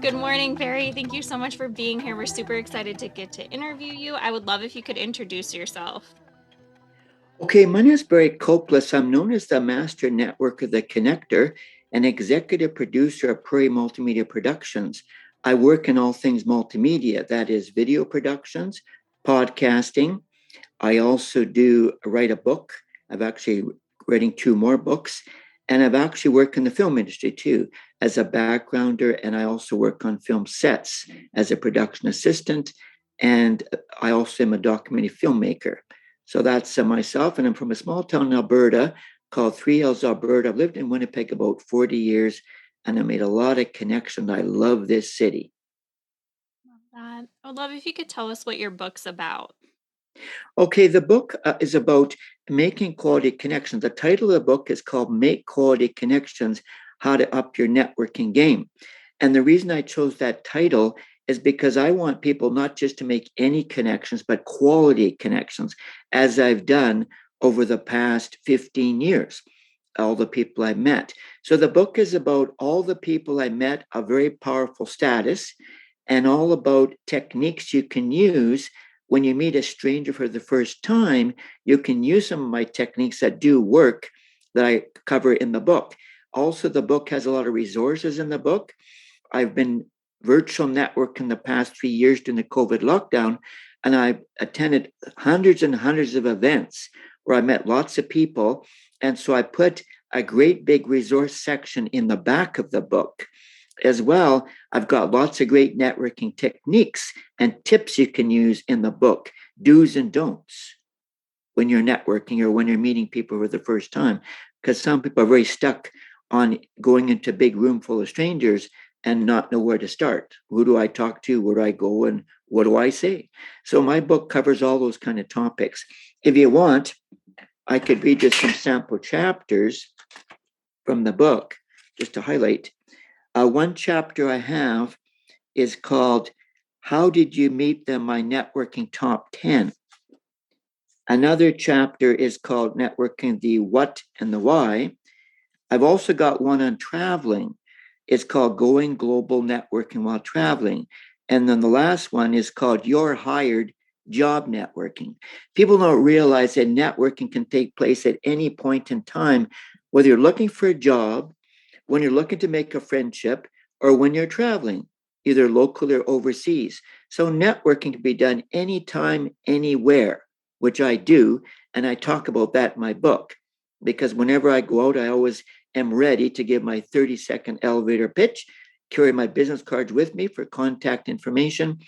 Good morning, Barry. Thank you so much for being here. We're super excited to get to interview you. I would love if you could introduce yourself. Okay, my name is Barry Kopulos. I'm known as the Master Networker, the Connector, and Executive Producer of Prairie Multimedia Productions. I work in all things multimedia, that is, video productions, podcasting. I also do write a book. I've actually writing two more books, and I've actually worked in the film industry too as a backgrounder, and I also work on film sets as a production assistant, and I also am a documentary filmmaker. So that's myself, and I'm from a small town in Alberta called Three Hills, Alberta. I've lived in Winnipeg about 40 years, and I made a lot of connections. I love this city. Love that. I would love if you could tell us what your book's about. Okay, the book is about making quality connections. The title of the book is called Make Quality Connections, How to Up Your Networking Game. And the reason I chose that title is because I want people not just to make any connections, but quality connections, as I've done over the past 15 years, all the people I met. So the book is about all the people I met, a very powerful status, and all about techniques you can use when you meet a stranger for the first time. You can use some of my techniques that do work that I cover in the book. Also, the book has a lot of resources in the book. I've been virtual networking the past 3 years during the COVID lockdown, and I've attended hundreds and hundreds of events where I met lots of people. And so I put a great big resource section in the back of the book as well. I've got lots of great networking techniques and tips you can use in the book, do's and don'ts when you're networking or when you're meeting people for the first time. Because some people are very stuck on going into a big room full of strangers and not know where to start. Who do I talk to? Where do I go? And what do I say? So my book covers all those kind of topics. If you want, I could read just some sample chapters from the book just to highlight. One chapter I have is called How Did You Meet Them? My Networking Top 10. Another chapter is called Networking, the What and the Why. I've also got one on traveling. It's called Going Global Networking While Traveling. And then the last one is called You're Hired, Job Networking. People don't realize that networking can take place at any point in time, whether you're looking for a job, when you're looking to make a friendship, or when you're traveling, either locally or overseas. So networking can be done anytime, anywhere, which I do. And I talk about that in my book, because whenever I go out, I always am ready to give my 30-second elevator pitch, carry my business cards with me for contact information,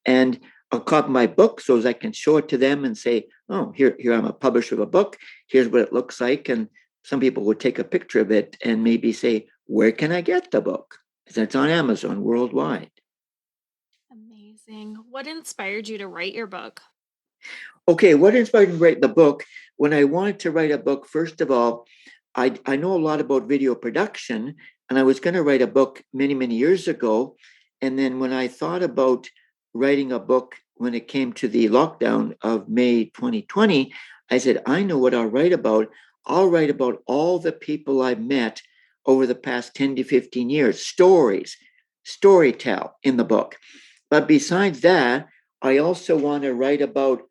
and I'll copy my book so as I can show it to them and say, oh, here I'm a publisher of a book. Here's what it looks like. And some people would take a picture of it and maybe say, where can I get the book? It's on Amazon worldwide. Amazing. What inspired you to write your book? Okay, what inspired me to write the book? When I wanted to write a book, first of all, I know a lot about video production, and I was going to write a book many, many years ago. And then when I thought about writing a book when it came to the lockdown of May 2020, I said, I know what I'll write about. I'll write about all the people I've met over the past 10 to 15 years, storytell in the book. But besides that, I also want to write about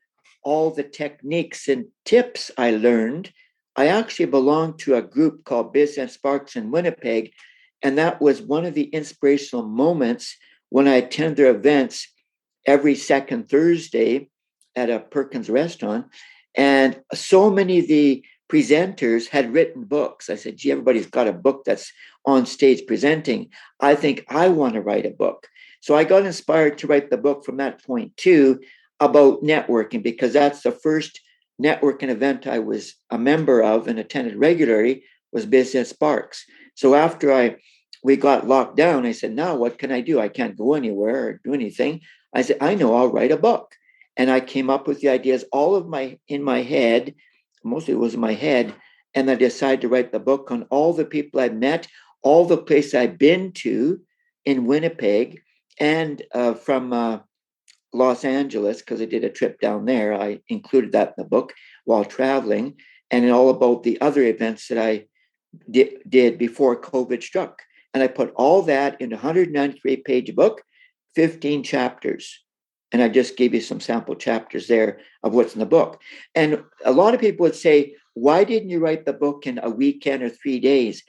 all the techniques and tips I learned. I actually belong to a group called Business Sparks in Winnipeg, and that was one of the inspirational moments when I attend their events every second Thursday at a Perkins restaurant. And so many of the presenters had written books. I said, gee, everybody's got a book that's on stage presenting. I think I want to write a book. So I got inspired to write the book from that point too, about networking, because that's the first networking event I was a member of and attended regularly was Business Sparks. So after we got locked down, I said, now what can I do? I can't go anywhere or do anything. I said, I know, I'll write a book. And I came up with the ideas all of my in my head, mostly it was in my head, and I decided to write the book on all the people I've met, all the places I've been to in Winnipeg, and from Los Angeles, because I did a trip down there. I included that in the book while traveling, and all about the other events that I did before COVID struck. And I put all that in a 193-page book, 15 chapters. And I just gave you some sample chapters there of what's in the book. And a lot of people would say, why didn't you write the book in a weekend or 3 days?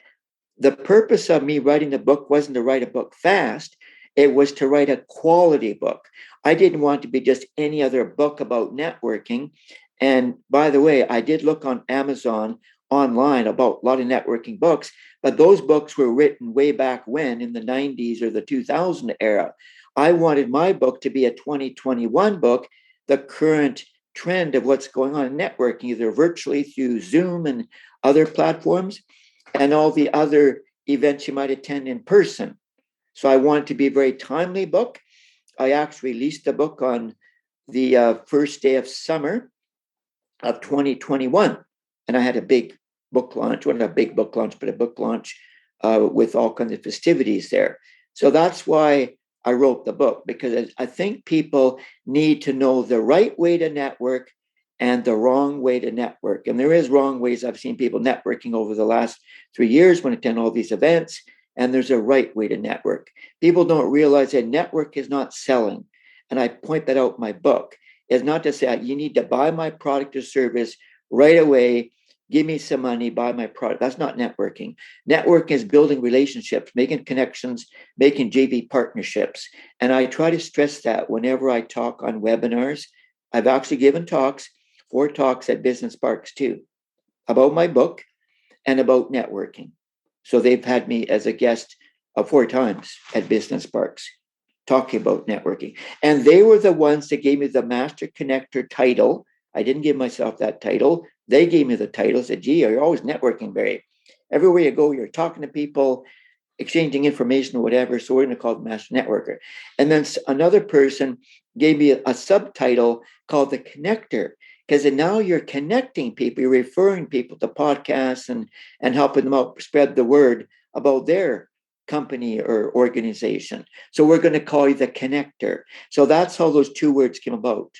The purpose of me writing the book wasn't to write a book fast. It was to write a quality book. I didn't want to be just any other book about networking. And by the way, I did look on Amazon online about a lot of networking books, but those books were written way back when in the 90s or the 2000 era. I wanted my book to be a 2021 book, the current trend of what's going on in networking, either virtually through Zoom and other platforms, and all the other events you might attend in person. So I wanted to be a very timely book. I actually released the book on the first day of summer of 2021. And I had a big book launch, well, not a big book launch, but a book launch with all kinds of festivities there. So that's why I wrote the book, because I think people need to know the right way to network and the wrong way to network. And there is wrong ways. I've seen people networking over the last 3 years when I attend all these events, and there's a right way to network. People don't realize that network is not selling. And I point that out in my book. It's not to say you need to buy my product or service right away, give me some money, buy my product. That's not networking. Networking is building relationships, making connections, making JV partnerships. And I try to stress that whenever I talk on webinars. I've actually given talks, 4 talks at Business Sparks too, about my book and about networking. So they've had me as a guest 4 times at Business Sparks talking about networking. And they were the ones that gave me the Master Connector title. I didn't give myself that title. They gave me the title, said, gee, you're always networking, Barry. Everywhere you go, you're talking to people, exchanging information or whatever. So we're going to call it Master Networker. And then another person gave me a subtitle called the Connector, because now you're connecting people, you're referring people to podcasts and helping them out spread the word about their company or organization. So we're going to call you the Connector. So that's how those 2 words came about.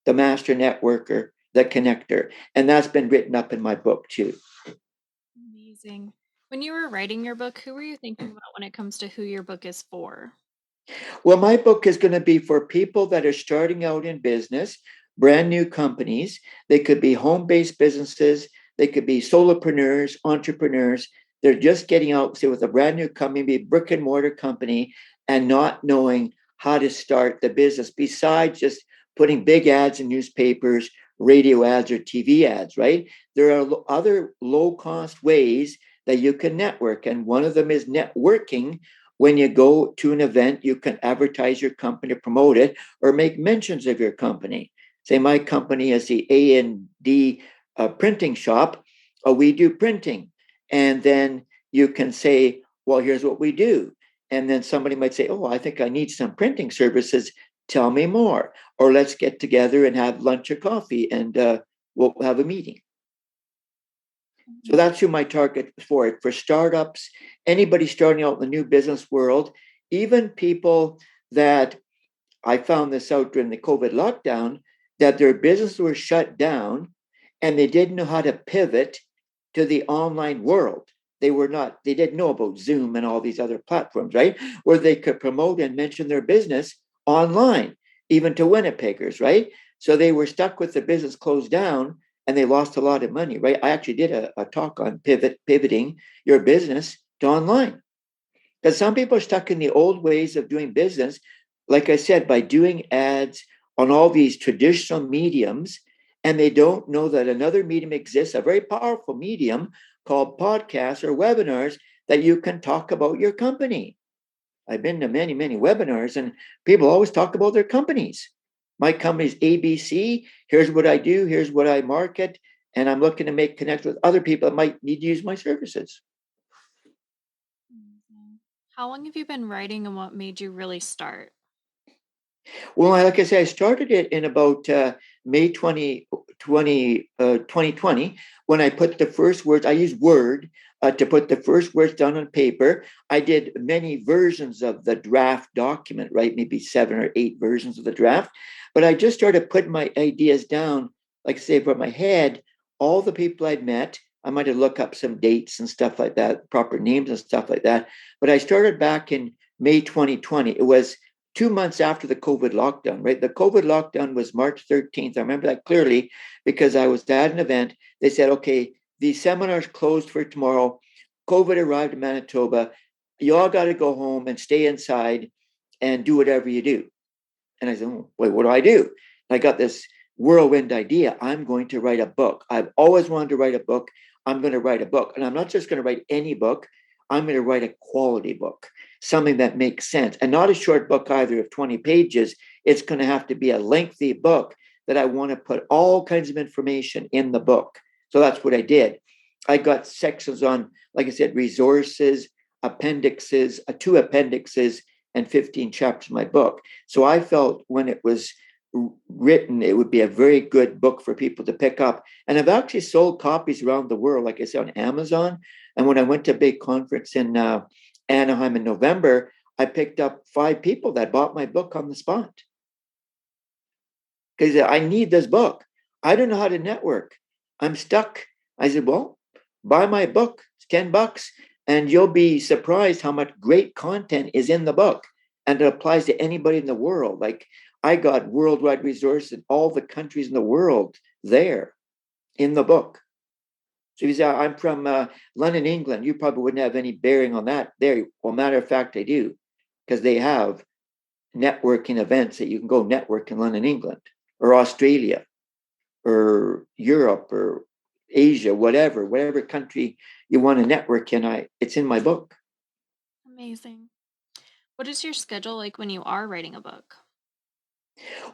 The Master Networker, the Connector. And that's been written up in my book too. Amazing. When you were writing your book, who were you thinking about when it comes to who your book is for? Well, my book is going to be for people that are starting out in business, brand new companies. They could be home-based businesses. They could be solopreneurs, entrepreneurs. They're just getting out, say, with a brand new company, maybe a brick and mortar company, and not knowing how to start the business besides just putting big ads in newspapers, radio ads, or TV ads, right? There are other low-cost ways that you can network. And one of them is networking. When you go to an event, you can advertise your company, promote it, or make mentions of your company. Say, my company is the A&D printing shop. We do printing. And then you can say, well, here's what we do. And then somebody might say, oh, I think I need some printing services. Tell me more. Or let's get together and have lunch or coffee, and we'll have a meeting. So that's who my target is for startups, anybody starting out in the new business world, even people that I found this out during the COVID lockdown, that their businesses were shut down and they didn't know how to pivot to the online world. They didn't know about Zoom and all these other platforms, right? Where they could promote and mention their business online, even to Winnipeggers, right? So they were stuck with the business closed down and they lost a lot of money, right? I actually did a talk on pivoting your business to online. Because some people are stuck in the old ways of doing business, like I said, by doing ads on all these traditional mediums, and they don't know that another medium exists, a very powerful medium called podcasts or webinars that you can talk about your company. I've been to many, many webinars, and people always talk about their companies. My company's ABC. Here's what I do. Here's what I market. And I'm looking to make connections with other people that might need to use my services. How long have you been writing and what made you really start? Well, like I said, I started it in about May 2020, when I put the first words. I used Word to put the first words down on paper. I did many versions of the draft document, right? Maybe 7 or 8 versions of the draft. But I just started putting my ideas down, like I say, from my head, all the people I'd met. I might have looked up some dates and stuff like that, proper names and stuff like that. But I started back in May 2020. It was 2 months after the COVID lockdown, right? The COVID lockdown was March 13th. I remember that clearly because I was at an event. They said, okay, the seminar's closed for tomorrow. COVID arrived in Manitoba. You all got to go home and stay inside and do whatever you do. And I said, oh, wait, what do I do? And I got this whirlwind idea. I'm going to write a book. I've always wanted to write a book. I'm going to write a book. And I'm not just going to write any book. I'm going to write a quality book, something that makes sense. And not a short book either of 20 pages. It's going to have to be a lengthy book that I want to put all kinds of information in the book. So that's what I did. I got sections on, like I said, resources, appendixes, two appendixes, and 15 chapters of my book. So I felt when it was written, it would be a very good book for people to pick up. And I've actually sold copies around the world, like I said, on Amazon. And when I went to a big conference in Anaheim in November, I picked up 5 people that bought my book on the spot. Because I need this book. I don't know how to network. I'm stuck. I said, well, buy my book. It's $10. And you'll be surprised how much great content is in the book. And it applies to anybody in the world. Like I got worldwide resources in all the countries in the world there in the book. So you say, I'm from London, England. You probably wouldn't have any bearing on that there. Well, matter of fact, I do, because they have networking events that you can go network in London, England, or Australia, or Europe, or Asia, whatever country you want to network in. It's in my book. Amazing. What is your schedule like when you are writing a book?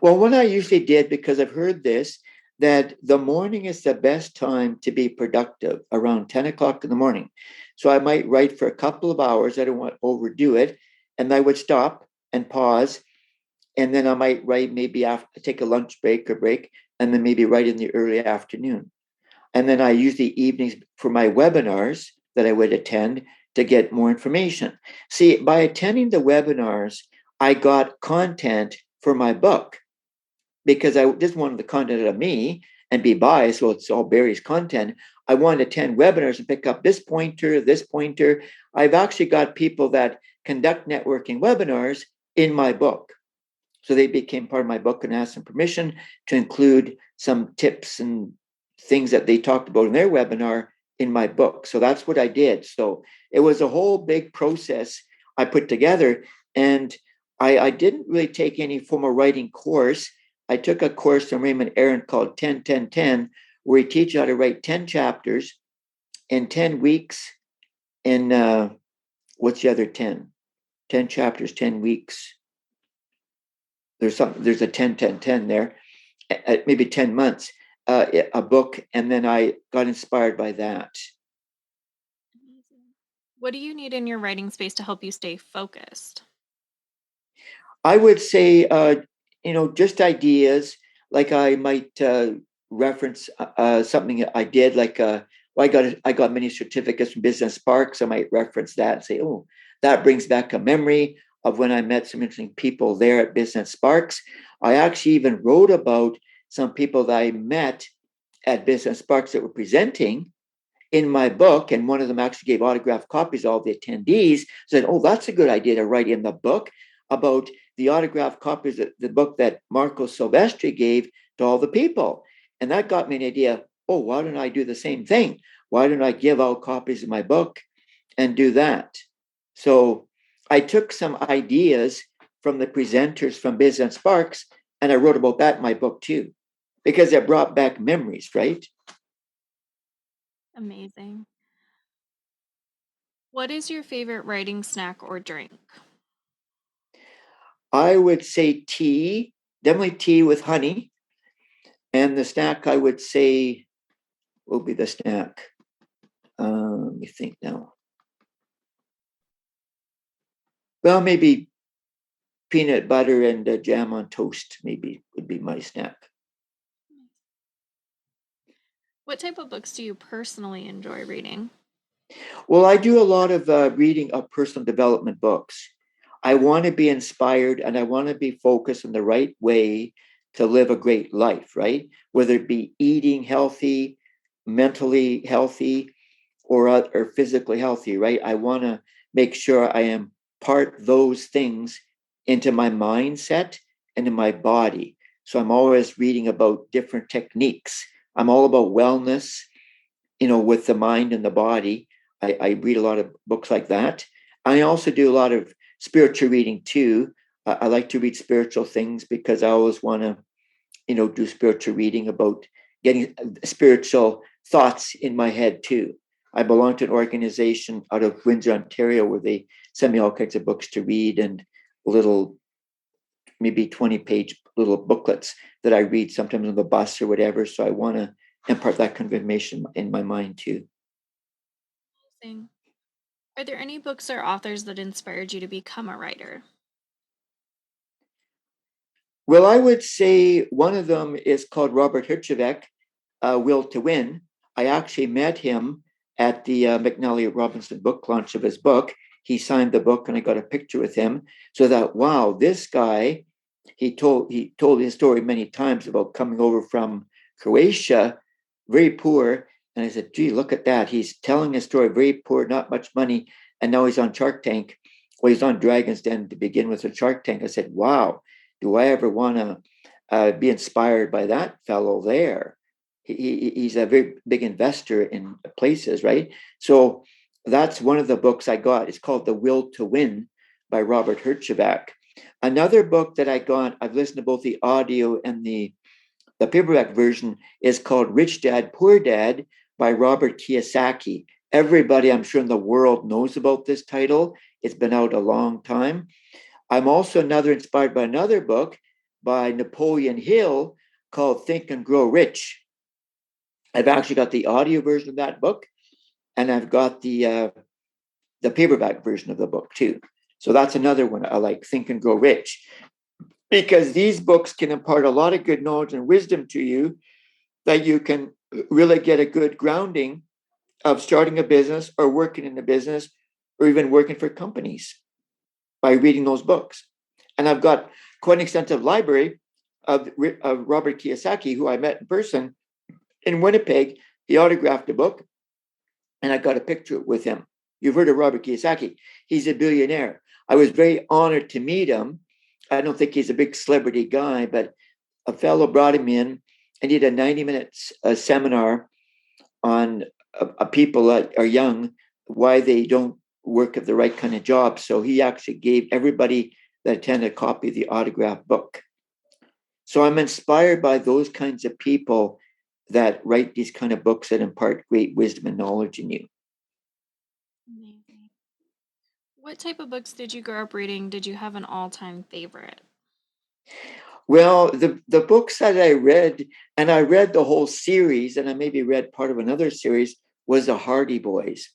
Well, what I usually did, because I've heard this, that the morning is the best time to be productive, around 10 o'clock in the morning. So I might write for a couple of hours. I don't want to overdo it. And I would stop and pause. And then I might write maybe after take a lunch break or break, and then maybe write in the early afternoon. And then I use the evenings for my webinars that I would attend to get more information. See, by attending the webinars, I got content for my book because I just wanted the content of me and be biased. Well, it's all Barry's content. I wanted to attend webinars and pick up this pointer, this pointer. I've actually got people that conduct networking webinars in my book. So they became part of my book and asked them permission to include some tips and things that they talked about in their webinar in my book. So that's what I did. So it was a whole big process I put together. And I didn't really take any formal writing course. I took a course from Raymond Aaron called 10-10-10, where he teaches you how to write 10 chapters in 10 weeks. In what's the other 10? 10 chapters, 10 weeks. There's a 10-10-10 there, maybe 10 months, a book. And then I got inspired by that. Amazing. What do you need in your writing space to help you stay focused? I would say, just ideas. Like I might reference something I did. Like well, I got many certificates from Business Sparks. I might reference that and say, oh, that brings back a memory of when I met some interesting people there at Business Sparks. I actually even wrote about some people that I met at Business Sparks that were presenting in my book, and one of them actually gave autographed copies to all the attendees. Said, oh, that's a good idea to write in the book about the autographed copies of the book that Marco Silvestri gave to all the people. And that got me an idea. Oh, why don't I do the same thing? Why don't I give out copies of my book and do that? So I took some ideas from the presenters from Business Sparks, and I wrote about that in my book too, because it brought back memories, right? Amazing. What is your favorite writing snack or drink? I would say tea, definitely tea with honey. And the snack, I would say, will be the snack. Let me think now. Well, maybe peanut butter and jam on toast, maybe would be my snack. What type of books do you personally enjoy reading? Well, I do a lot of reading of personal development books. I want to be inspired and I want to be focused in the right way to live a great life, right? Whether it be eating healthy, mentally healthy or physically healthy, right? I want to make sure I impart those things into my mindset and in my body. So I'm always reading about different techniques. I'm all about wellness, with the mind and the body. I read a lot of books like that. I also do a lot of spiritual reading too. I like to read spiritual things because I always want to, do spiritual reading about getting spiritual thoughts in my head too. I belong to an organization out of Windsor, Ontario, where they send me all kinds of books to read and little, maybe 20-page little booklets that I read sometimes on the bus or whatever. So I want to impart that kind of information in my mind too. Amazing. Are there any books or authors that inspired you to become a writer? Well, I would say one of them is called Robert Herjavec, Will to Win. I actually met him at the McNally Robinson book launch of his book. He signed the book, and I got a picture with him. So that, wow, this guy, he told his story many times about coming over from Croatia, very poor. And I said, gee, look at that. He's telling his story, very poor, not much money, and now he's on Shark Tank. Well, he's on Dragon's Den to begin with, a Shark Tank. I said, wow, do I ever want to be inspired by that fellow there? He's a very big investor in places, right? So that's one of the books I got. It's called The Will to Win by Robert Herjavec. Another book that I got, I've listened to both the audio and the paperback version, is called Rich Dad, Poor Dad by Robert Kiyosaki. Everybody, I'm sure, in the world knows about this title. It's been out a long time. I'm also inspired by another book by Napoleon Hill called Think and Grow Rich. I've actually got the audio version of that book, and I've got the paperback version of the book too. So that's another one I like, Think and Grow Rich, because these books can impart a lot of good knowledge and wisdom to you that you can really get a good grounding of starting a business or working in a business or even working for companies by reading those books. And I've got quite an extensive library of Robert Kiyosaki, who I met in person in Winnipeg. He autographed a book, and I got a picture with him. You've heard of Robert Kiyosaki. He's a billionaire. I was very honored to meet him. I don't think he's a big celebrity guy, but a fellow brought him in and did a 90 minutes seminar on people that are young, why they don't work at the right kind of job. So he actually gave everybody that attended a copy of the autographed book. So I'm inspired by those kinds of people that write these kind of books that impart great wisdom and knowledge in you. Amazing. What type of books did you grow up reading? Did you have an all-time favorite? Well, the books that I read, and I read the whole series, and I maybe read part of another series, was the Hardy Boys.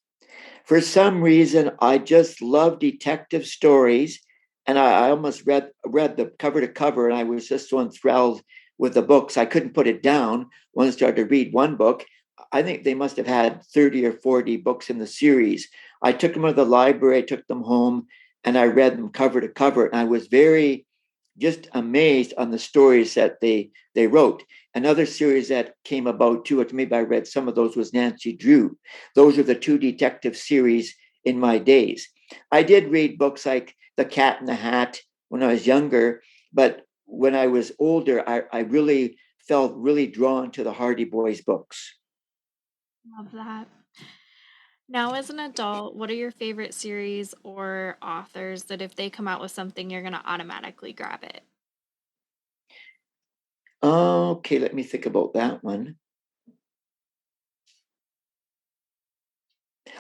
For some reason, I just love detective stories, and I almost read the cover to cover, and I was just so enthralled with the books. I couldn't put it down. When I started to read one book, I think they must have had 30 or 40 books in the series. I took them out of the library, I took them home, and I read them cover to cover, and I was very just amazed on the stories that they wrote. Another series that came about too, which maybe I read some of those, was Nancy Drew. Those are the two detective series in my days. I did read books like The Cat in the Hat when I was younger, but when I was older, I really felt really drawn to the Hardy Boys books. Love that. Now, as an adult, what are your favorite series or authors that if they come out with something, you're going to automatically grab it? Okay, let me think about that one.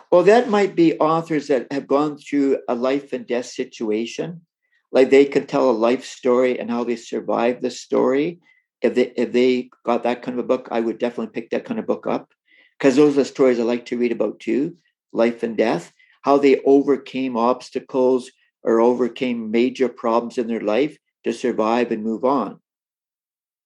Well, that might be authors that have gone through a life and death situation. Like they can tell a life story and how they survived the story. If they got that kind of a book, I would definitely pick that kind of book up. Because those are stories I like to read about too, life and death, how they overcame obstacles or overcame major problems in their life to survive and move on.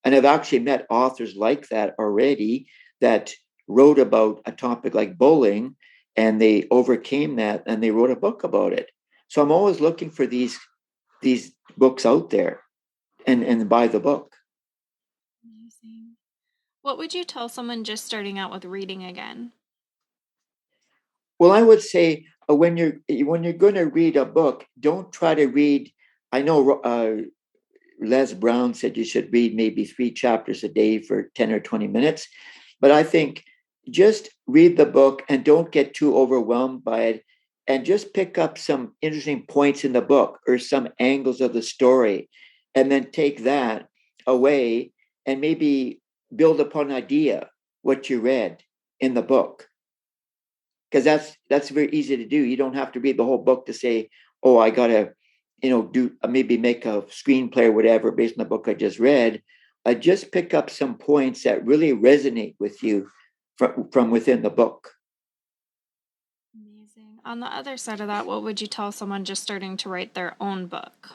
And I've actually met authors like that already that wrote about a topic like bullying, and they overcame that and they wrote a book about it. So I'm always looking for these books out there and buy the book. Amazing. What would you tell someone just starting out with reading again? Well, I would say when you're going to read a book, don't try to read. I know Les Brown said you should read maybe 3 chapters a day for 10 or 20 minutes. But I think just read the book and don't get too overwhelmed by it. And just pick up some interesting points in the book or some angles of the story. And then take that away and maybe build upon an idea what you read in the book. Because that's very easy to do. You don't have to read the whole book to say, oh, I gotta do maybe make a screenplay or whatever based on the book I just read. I just pick up some points that really resonate with you from within the book. Amazing. On the other side of that, what would you tell someone just starting to write their own book?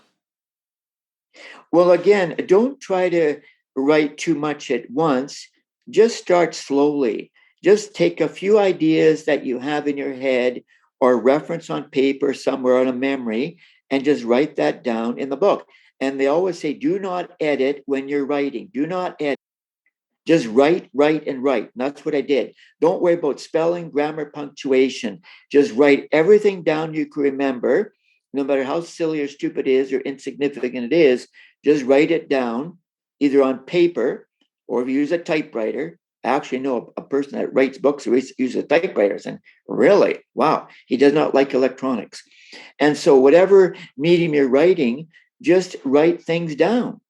Well, again, don't try to write too much at once. Just start slowly. Just take a few ideas that you have in your head or reference on paper somewhere on a memory and just write that down in the book. And they always say, do not edit when you're writing. Do not edit. Just write, write, and write. And that's what I did. Don't worry about spelling, grammar, punctuation. Just write everything down you can remember, no matter how silly or stupid it is or insignificant it is. Just write it down, either on paper or if you use a typewriter. I actually know a person that writes books who uses typewriters, and really, wow, he does not like electronics. And so, whatever medium you're writing, just write things down,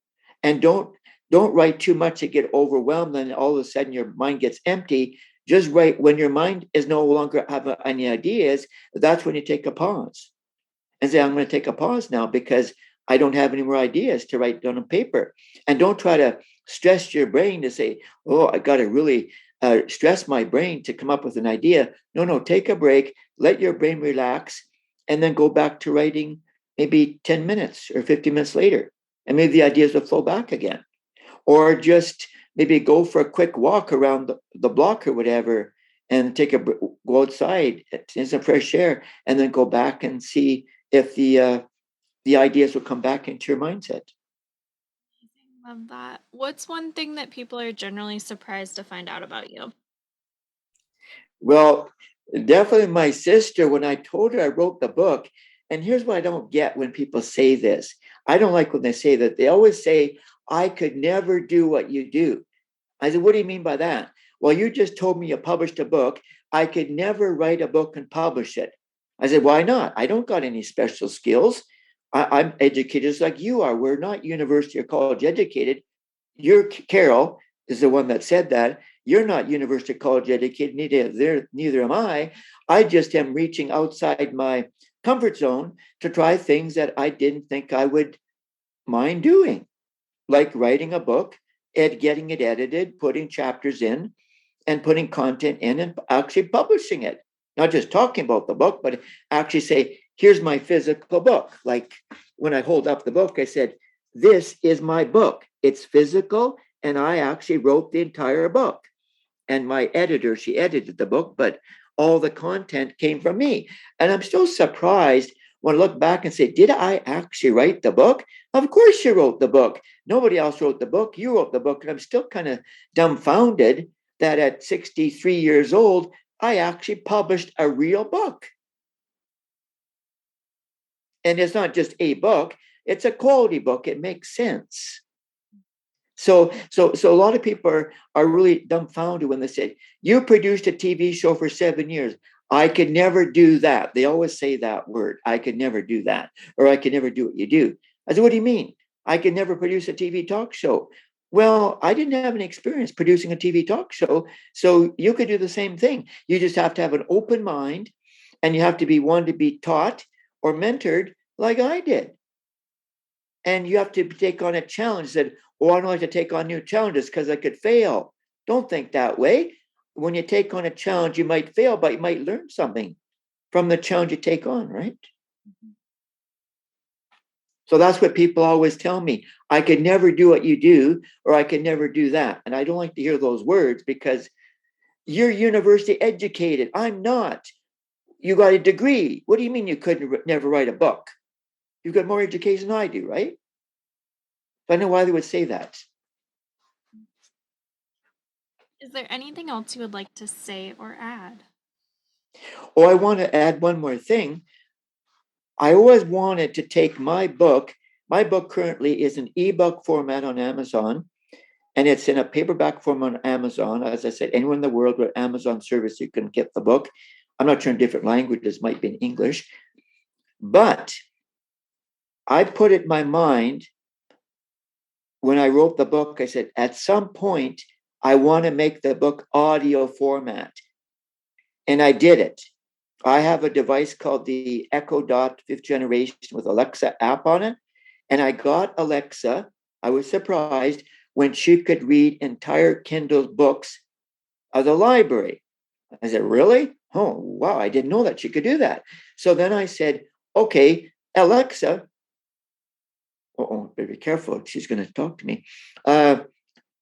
and don't write too much to get overwhelmed and all of a sudden your mind gets empty. Just write when your mind is no longer have any ideas. That's when you take a pause and say, I'm going to take a pause now because I don't have any more ideas to write down on paper. And don't try to stress your brain to say, oh, I got to really stress my brain to come up with an idea. No, no, take a break, let your brain relax, and then go back to writing maybe 10 minutes or 50 minutes later. And maybe the ideas will flow back again. Or just maybe go for a quick walk around the block or whatever and go outside in some fresh air and then go back and see if the ideas will come back into your mindset. Love that. What's one thing that people are generally surprised to find out about you? Well, definitely my sister, when I told her I wrote the book, and here's what I don't get when people say this. I don't like when they say that. They always say, I could never do what you do. I said, what do you mean by that? Well, you just told me you published a book. I could never write a book and publish it. I said, why not? I don't got any special skills. I'm educated just like you are. We're not university or college educated. You're Carol is the one that said that. You're not university or college educated, neither am I. I just am reaching outside my comfort zone to try things that I didn't think I would mind doing, like writing a book and getting it edited, putting chapters in, and putting content in and actually publishing it. Not just talking about the book, but actually say, here's my physical book. Like when I hold up the book, I said, this is my book. It's physical, and I actually wrote the entire book. And my editor, she edited the book, but all the content came from me. And I'm still surprised when I look back and say, did I actually write the book? Of course you wrote the book. Nobody else wrote the book. You wrote the book. And I'm still kind of dumbfounded that at 63 years old, I actually published a real book. And it's not just a book, it's a quality book. It makes sense. So a lot of people are really dumbfounded when they say, you produced a TV show for 7 years. I could never do that. They always say that word. I could never do that. Or I could never do what you do. I said, what do you mean? I could never produce a TV talk show. Well, I didn't have any experience producing a TV talk show. So you could do the same thing. You just have to have an open mind and you have to be one to be taught or mentored like I did. And you have to take on a challenge that, oh, I don't like to take on new challenges because I could fail. Don't think that way. When you take on a challenge, you might fail, but you might learn something from the challenge you take on, right? Mhm. So that's what people always tell me. I could never do what you do, or I could never do that. And I don't like to hear those words because you're university educated. I'm not. You got a degree. What do you mean you couldn't never write a book? You've got more education than I do, right? So I know why they would say that. Is there anything else you would like to say or add? Oh, I want to add one more thing. I always wanted to take my book. My book currently is an ebook format on Amazon, and it's in a paperback form on Amazon. As I said, anywhere in the world with Amazon service, you can get the book. I'm not sure in different languages, might be in English. But I put it in my mind when I wrote the book, I said, at some point, I want to make the book audio format. And I did it. I have a device called the Echo Dot fifth generation with Alexa app on it. And I got Alexa. I was surprised when she could read entire Kindle books of the library. I said, really? Oh, wow. I didn't know that she could do that. So then I said, okay, Alexa, oh, be careful. She's going to talk to me.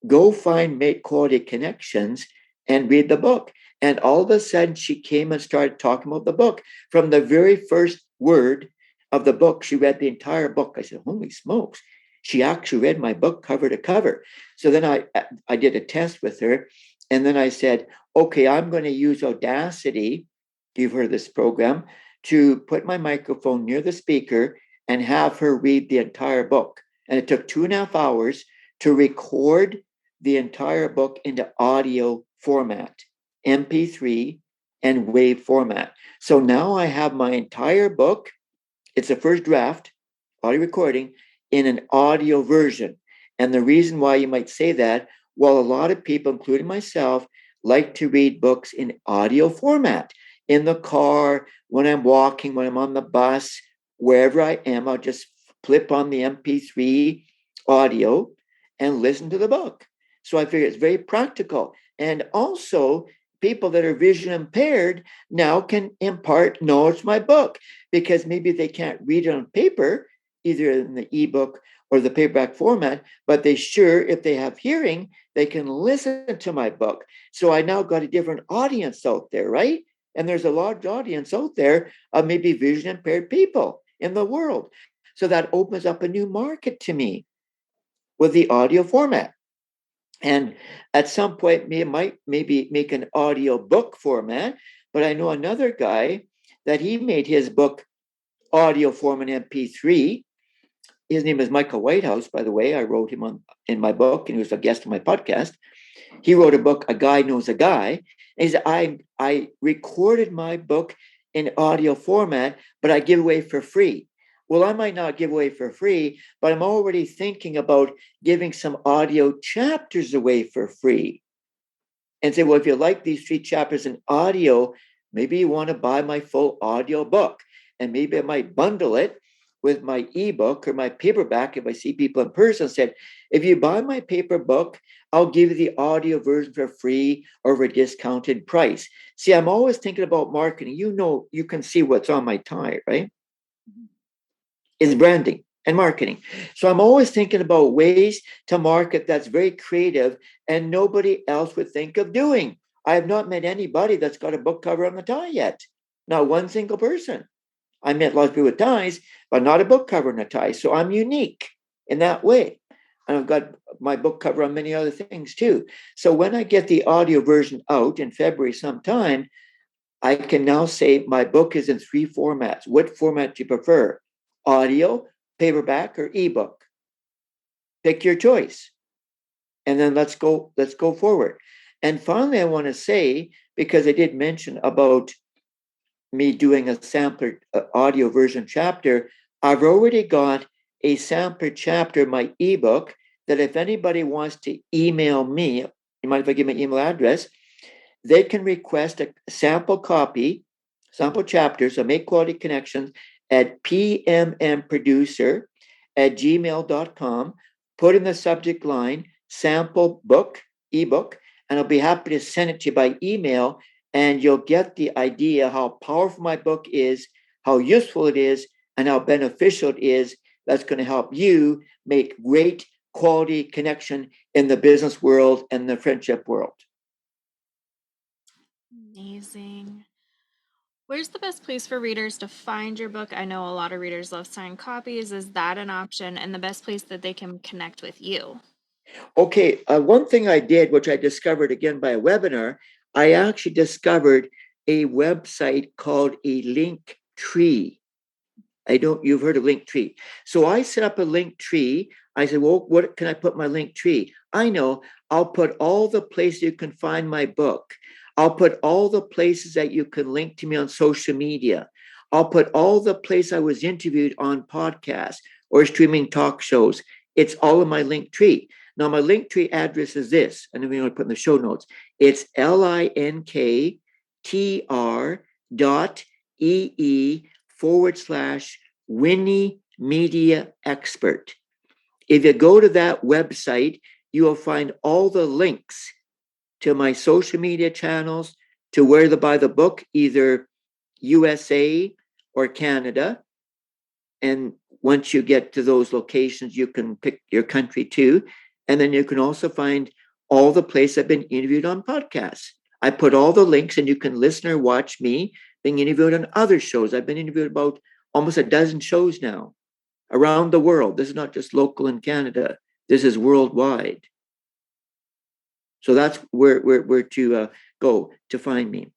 Go find Make Quality Connections and read the book. And all of a sudden, she came and started talking about the book. From the very first word of the book, she read the entire book. I said, holy smokes. She actually read my book cover to cover. So then I did a test with her. And then I said, okay, I'm going to use Audacity. You've heard this program to put my microphone near the speaker and have her read the entire book. And it took 2.5 hours to record the entire book into audio format, MP3 and WAV format. So now I have my entire book. It's a first draft, audio recording, in an audio version. And the reason why you might say that, well, a lot of people, including myself, like to read books in audio format. In the car, when I'm walking, when I'm on the bus, wherever I am, I'll just flip on the MP3 audio and listen to the book. So I figure it's very practical. And also, people that are vision impaired now can impart knowledge to my book because maybe they can't read it on paper, either in the ebook or the paperback format, but they sure, if they have hearing, they can listen to my book. So I now got a different audience out there, right? And there's a large audience out there of maybe vision impaired people in the world. So that opens up a new market to me with the audio format. And at some point, we might maybe make an audio book format. But I know another guy that he made his book audio format MP3. His name is Michael Whitehouse, by the way. I wrote him on in my book, and he was a guest on my podcast. He wrote a book, A Guy Knows a Guy. And he said, I recorded my book in audio format, but I give away for free. Well, I might not give away for free, but I'm already thinking about giving some audio chapters away for free. And say, well, if you like these 3 chapters in audio, maybe you want to buy my full audio book. And maybe I might bundle it with my ebook or my paperback if I see people in person. Said, if you buy my paper book, I'll give you the audio version for free or for a discounted price. See, I'm always thinking about marketing. You know, you can see what's on my tie, right? Is branding and marketing. So I'm always thinking about ways to market that's very creative and nobody else would think of doing. I have not met anybody that's got a book cover on the tie yet. Not one single person. I met lots of people with ties, but not a book cover on a tie. So I'm unique in that way. And I've got my book cover on many other things too. So when I get the audio version out in February sometime, I can now say my book is in 3 formats. What format do you prefer? Audio, paperback, or ebook? Pick your choice. And then let's go forward. And finally, I want to say, because I did mention about me doing a sampler audio version chapter, I've already got a sampler chapter in my ebook that if anybody wants to email me, you mind if I give my email address? They can request a sample copy, sample chapter, so Make Quality Connections at pmmproducer@gmail.com. Put in the subject line, sample book, ebook, and I'll be happy to send it to you by email. And you'll get the idea how powerful my book is, how useful it is, and how beneficial it is. That's going to help you make great quality connection in the business world and the friendship world. Amazing. Where's the best place for readers to find your book? I know a lot of readers love signed copies. Is that an option? And the best place that they can connect with you? Okay, one thing I did, which I discovered again by a webinar, I actually discovered a website called a link tree. You've heard of Linktree. So I set up a Linktree. I said, well, what can I put my Linktree? I know I'll put all the places you can find my book. I'll put all the places that you can link to me on social media. I'll put all the places I was interviewed on podcasts or streaming talk shows. It's all in my Linktree. Now, my Linktree address is this, and then we're going to put in the show notes. It's linktr.ee/Winnie Media Expert. If you go to that website, you will find all the links to my social media channels, to where to buy the book, either USA or Canada. And once you get to those locations, you can pick your country too. And then you can also find all the places I've been interviewed on podcasts. I put all the links, and you can listen or watch me being interviewed on other shows. I've been interviewed about almost a dozen shows now around the world. This is not just local in Canada. This is worldwide. So that's where to go to find me.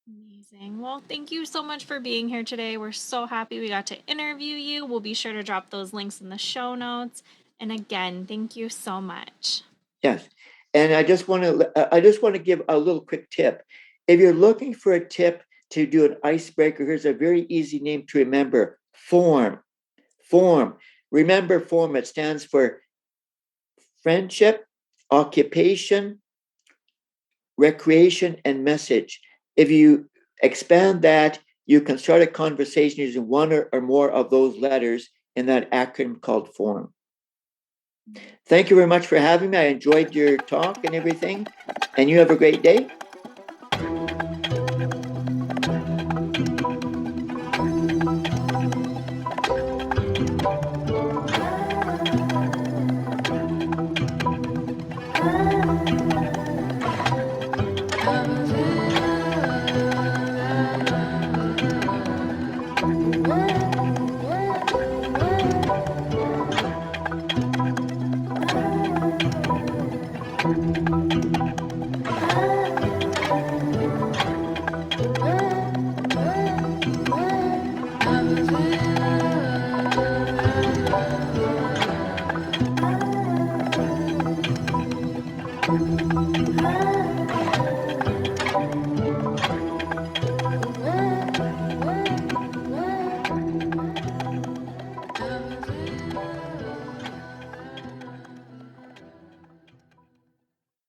Amazing. Well, thank you so much for being here today. We're so happy we got to interview you. We'll be sure to drop those links in the show notes. And again, thank you so much. Yes. And I just want to give a little quick tip. If you're looking for a tip to do an icebreaker, here's a very easy name to remember: form. Form. Remember form. It stands for friendship, occupation, recreation, and message. If you expand that, you can start a conversation using one or more of those letters in that acronym called form. Thank you very much for having me. I enjoyed your talk and everything, and you have a great day.